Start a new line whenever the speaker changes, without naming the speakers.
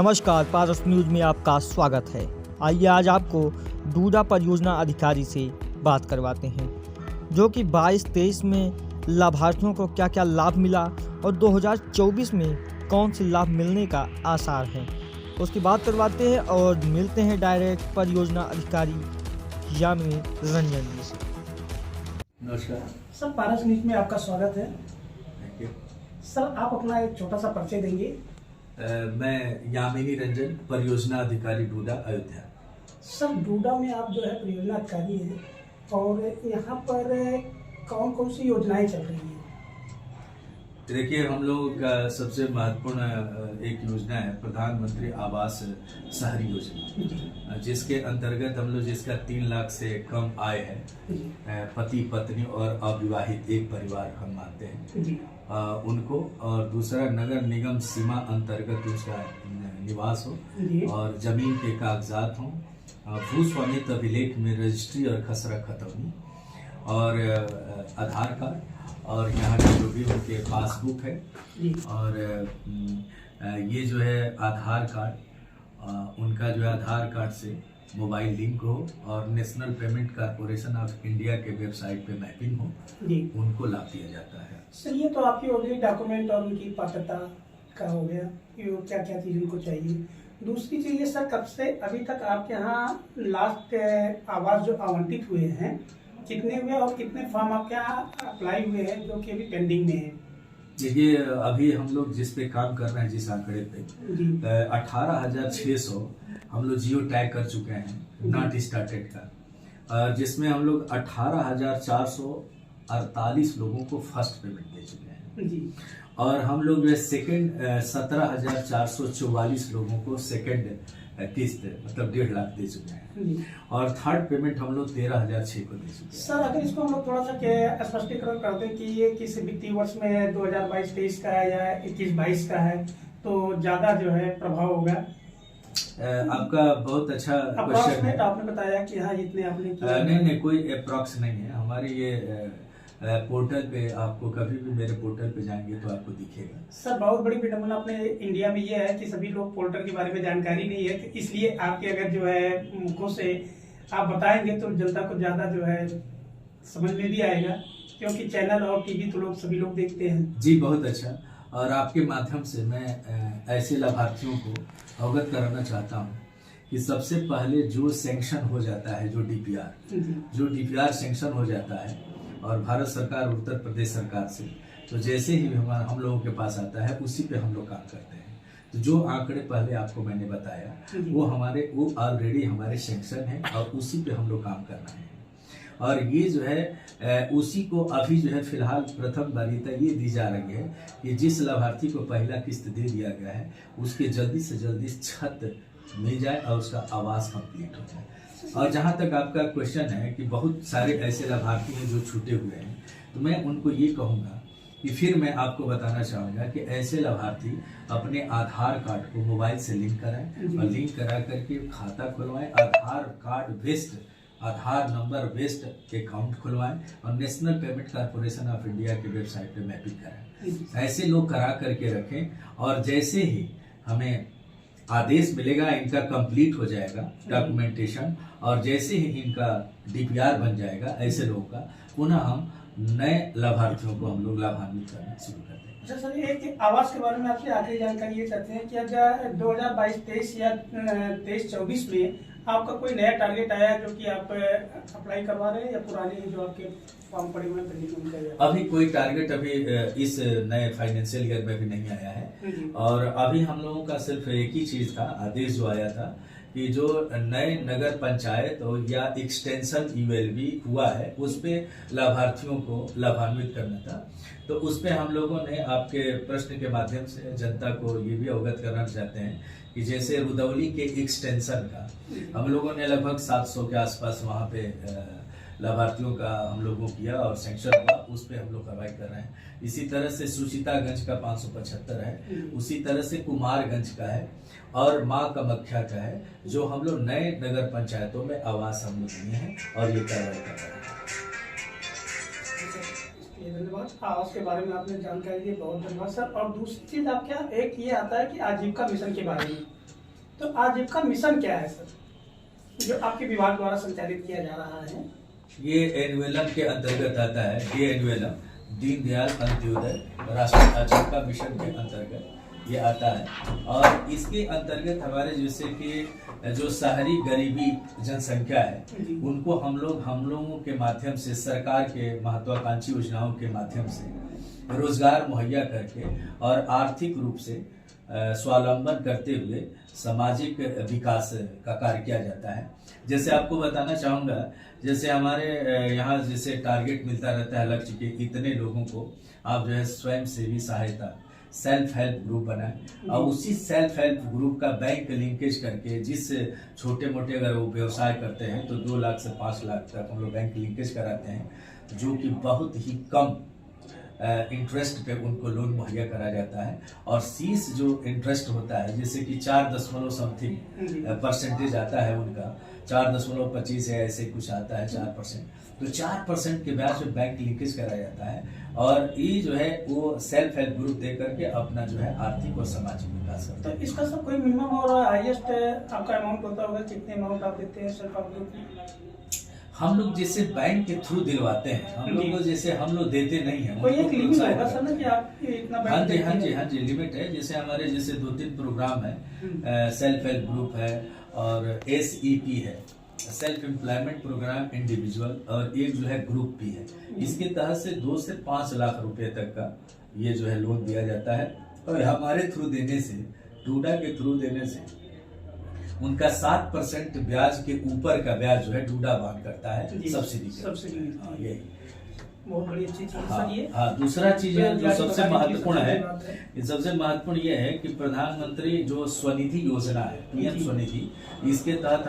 नमस्कार, पारस न्यूज में आपका स्वागत है। आइए आज आपको डूडा परियोजना अधिकारी से बात करवाते हैं, जो कि 22-23 में लाभार्थियों को क्या क्या लाभ मिला और 2024 में कौन से लाभ मिलने का आसार है, उसकी बात करवाते हैं और मिलते हैं डायरेक्ट परियोजना अधिकारी यामिनी रंजन जी से।
नमस्कार
सर, पारस न्यूज में आपका स्वागत है।
Thank you.
सर, आप अपना एक छोटा सा परिचय देंगे।
मैं यामिनी रंजन, परियोजना अधिकारी डूडा, अयोध्या।
सर, डूडा में आप जो है परियोजना अधिकारी हैं और यहाँ पर कौन कौन सी योजनाएं चल रही हैं?
देखिए, हम लोग का सबसे महत्वपूर्ण एक योजना है प्रधानमंत्री आवास शहरी योजना, जिसके अंतर्गत हम लोग जिसका 3 लाख से कम आय है, पति पत्नी और अविवाहित एक परिवार हम मानते हैं उनको, और दूसरा नगर निगम सीमा अंतर्गत उसका निवास हो और जमीन के कागजात हों, भू स्वामित्व अभिलेख में रजिस्ट्री और खसरा खतौनी और आधार कार्ड और यहाँ का जो भी उनके पासबुक है, और ये जो है आधार कार्ड, उनका जो है आधार कार्ड से मोबाइल लिंक हो और national payment corporation of India के वेबसाइट पे मैपिंग हो, उनको लाभ दिया जाता है।
सर, ये तो आपकी हो गई डॉक्यूमेंट और उनकी पात्रता का हो गया, क्या क्या चीज़ उनको चाहिए। दूसरी चीज़ ये सर, कब से अभी तक आपके यहाँ लास्ट आवास जो आवंटित हुए हैं कितने हुए और कितने फॉर्म आपके यहाँ अप्लाई हुए हैं जो कि अभी पेंडिंग में है?
देखिए, अभी हम लोग जिस पे काम कर रहे हैं, जिस आंकड़े पे 18,600 हम लोग जियो टैग कर चुके हैं नॉट स्टार्टेड का, जिसमें हम लोग 18,448 लोगों को फर्स्ट पेमेंट दे चुके हैं और हम लोग जो सेकेंड 17,444 लोगों को सेकेंड किस्त मतलब 1.5 लाख दे चुके हैं और थर्ड पेमेंट हम लोग 13,600 को दे चुके हैं।
सर, अगर इसको हम लोग थोड़ा सा स्पष्टीकरण कर दें कि ये किस वित्तीय वर्ष में 2022-23 का है या 21-22 का है, तो ज्यादा जो है प्रभाव होगा।
आपका बहुत अच्छा क्वेश्चन है।
आपने बताया कि हाँ जितने आपने
नहीं, कोई अप्रॉक्स नहीं है हमारे ये पोर्टल पे, आपको कभी भी मेरे पोर्टल पे जाएंगे तो आपको दिखेगा।
सर, बहुत बड़ी विडंबना अपने इंडिया में ये है कि सभी लोग पोर्टल के बारे में जानकारी नहीं है, तो इसलिए आपके अगर जो है मुखों से आप बताएंगे तो जनता को ज्यादा जो है समझ में भी आएगा, क्योंकि चैनल और टीवी तो लोग सभी लोग देखते हैं।
जी, बहुत अच्छा। और आपके माध्यम से मैं ऐसे लाभार्थियों को अवगत कराना चाहता हूँ कि सबसे पहले जो सैंक्शन हो जाता है, जो डीपीआर सैंक्शन हो जाता है और भारत सरकार, उत्तर प्रदेश सरकार से, तो जैसे ही हम लोगों के पास आता है उसी पे हम लोग काम करते हैं। तो जो आंकड़े पहले आपको मैंने बताया वो ऑलरेडी हमारे सैंक्शन है और उसी पे हम लोग काम कर रहे हैं। और ये जो है उसी को अभी जो है फिलहाल प्रथम वरीयता ये दी जा रही है कि जिस लाभार्थी को पहला किस्त दे दिया गया है उसके जल्दी से जल्दी छत मिल जाए और उसका आवास कंप्लीट हो जाए। और जहाँ तक आपका क्वेश्चन है कि बहुत सारे ऐसे लाभार्थी हैं जो छूटे हुए हैं, तो मैं उनको ये कहूँगा कि फिर मैं आपको बताना चाहूँगा कि ऐसे लाभार्थी अपने आधार कार्ड को मोबाइल से लिंक कराएं और लिंक करा करके खाता खुलवाएं, आधार कार्ड बेस्ड, आधार नंबर बेस्ड अकाउंट खुलवाएं और national payment corporation of India के वेबसाइट पे मैपिंग कराएं। ऐसे लोग करा करके रखें और जैसे ही हमें आदेश मिलेगा, इनका कंप्लीट हो जाएगा डॉक्यूमेंटेशन और जैसे ही इनका डीपीआर बन जाएगा ऐसे लोगों का, पुनः हम नए लाभार्थियों को हम लोग लाभान्वित करना शुरू कर देंगे।
अच्छा सर, एक आवास के बारे में आपसे आखिरी जानकारी ये चाहते हैं कि अगर 2022-23 या 23-24 में आपका कोई नया टारगेट आया जो कि आप अप्लाई करवा रहे हैं या पुराने जो आपके फॉर्म पड़े हुए हैं?
अभी कोई टारगेट अभी इस नए फाइनेंशियल ईयर में भी नहीं आया है और अभी हम लोगों का सिर्फ एक ही चीज था, आदेश जो आया था कि जो नए नगर पंचायत और या एक्सटेंशन यूएलबी हुआ है उस पे लाभार्थियों को लाभान्वित करना था। तो उस पे हम लोगों ने आपके प्रश्न के माध्यम से जनता को ये भी अवगत करना चाहते हैं कि जैसे रुदौली के एक्सटेंशन का हम लोगों ने लगभग 700 के आसपास वहाँ पे लाभार्थियों का हम लोगों किया और सैंक्शन हुआ, उस पे हम लोग कार्रवाई कर रहे हैं। इसी तरह से सुचितागंज का 575 है, उसी तरह से कुमारगंज का है और माँ कामाख्या का है, जो हम लोग नए नगर पंचायतों में आवास हम लोग दिए हैं और ये कार्रवाई कर रहे हैं।
धन्यवाद। आवास के बारे में आपने जानकारी दी, बहुत धन्यवाद सर। और दूसरी चीज आप क्या, एक ये आता है कि आजीविका मिशन के बारे में तो आज आपका मिशन क्या है सर, जो आपके विभाग द्वारा संचालित किया जा रहा है?
ये एनुअलम के अंतर्गत आता है। ये एनुअलम दीनदयाल अंत्योदय राष्ट्रीय आजीविका मिशन के अंतर्गत ये आता है, और इसके अंतर्गत हमारे जैसे कि जो शहरी गरीबी जनसंख्या है उनको हम लोगों के माध्यम से, सरकार के महत्वाकांक्षी योजनाओं के माध्यम से रोजगार मुहैया करके और आर्थिक रूप से स्वावलंबन करते हुए सामाजिक विकास का कार्य किया जाता है। जैसे आपको बताना चाहूँगा, जैसे हमारे यहाँ जैसे टारगेट मिलता रहता है लक्ष्य के इतने लोगों को आप जो है स्वयं सेवी सहायता सेल्फ हेल्प ग्रुप बनाए, और उसी सेल्फ हेल्प ग्रुप का बैंक लिंकेज करके जिस छोटे मोटे अगर वो व्यवसाय करते हैं तो 2 लाख से 5 लाख तक हम लोग बैंक लिंकेज कराते हैं, जो कि बहुत ही कम इंटरेस्ट पे उनको लोन मुहैया करा जाता है। और शीश जो इंटरेस्ट होता है जैसे कि 4.समथिंग% आता है उनका, 4.25 है ऐसे कुछ आता है 4%, तो 4% के ब्याज पे बैंक लिंकेज करा जाता है, और ये जो है वो सेल्फ हेल्प ग्रुप दे करके अपना जो है आर्थिक और सामाजिक विकास करता है।
तो इसका सब कोई मिनिमम और हाईएस्ट आपका अमाउंट होता होगा, कितने अमाउंट आप देते हैं सेल्फ हेल्प ग्रुप में?
हम लोग जैसे बैंक के थ्रू दिलवाते हैं, हम लोग को जैसे हम लोग देते नहीं है।
कोई एक लिमिट होगा सर ना कि आप इतना बैंक?
हाँ जी लिमिट है। जैसे हमारे जैसे 2-3 प्रोग्राम है, सेल्फ हेल्प ग्रुप है और SEP है, सेल्फ एम्प्लॉयमेंट प्रोग्राम इंडिविजुअल, और एक जो है ग्रुप भी है। इसके तहत से 2 से 5 लाख रुपए तक का ये जो है लोन दिया जाता है, और हमारे थ्रू देने से, डूडा के थ्रू देने से उनका 7% ब्याज के ऊपर का ब्याज जो है डूडा वहन करता है सब्सिडी। हाँ यही
बहुत बड़ी अच्छी चीज
हाँ,
सर ये।
हाँ दूसरा चीज है जो सबसे महत्वपूर्ण है, सबसे महत्वपूर्ण ये है कि प्रधानमंत्री जो स्वनिधि योजना है, PM स्वनिधि, इसके तहत